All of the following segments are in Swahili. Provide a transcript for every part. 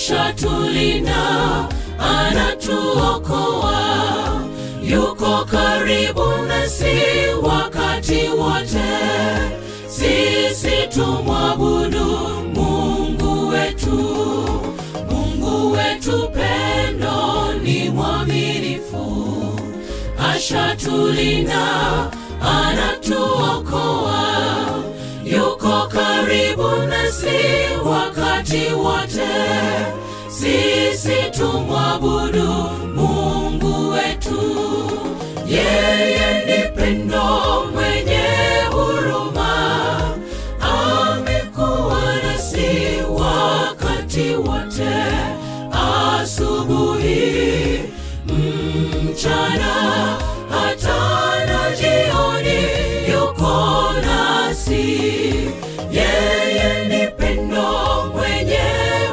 ashatulinda, anatuokoa, yuko karibu nasi wakati wote. Sisi tumwabudu Mungu wetu pendo ni mwaminifu, ashatulinda, anatuokoa, yuko karibu nasi wakati wote. Sisi tumwabudu Mungu wetu, yeye ni pendo mwenye huruma, amekuwa nasi wakati wote. Asubuhi, mchana, hata na jioni yuko nasi. Yeye ni pendo mwenye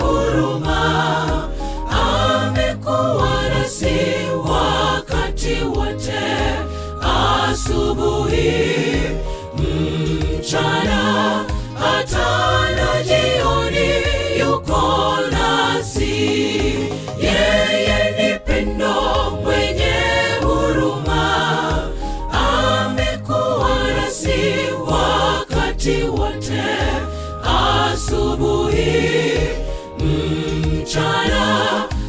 huruma, amekuwa nasi wakati wote. Asubuhi, mchana, hata na jioni yuko nasi. Yeye ni pendo mwenye huruma, amekuwa nasi wakati wote. Asubuhi, mchana,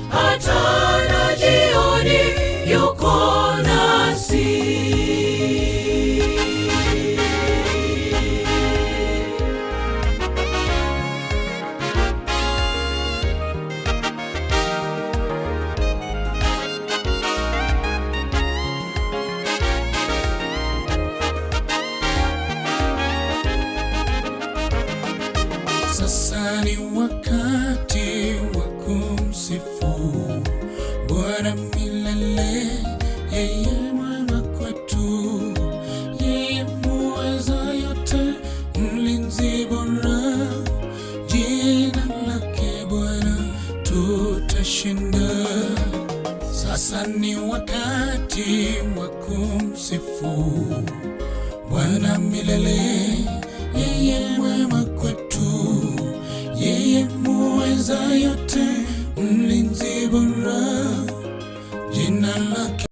hata na jioni yuko nasi. Sasa ni wakati wa kumsifu Bwana milele. Yeye mwema kwetu, yeye muweza yote, mlinzi bora. Jina lake Bwana tutashinda. Sasa ni wakati wa kumsifu Bwana milele. Yeye mwema kwetu, yeye muweza yote, mlinzi bora. Jina lake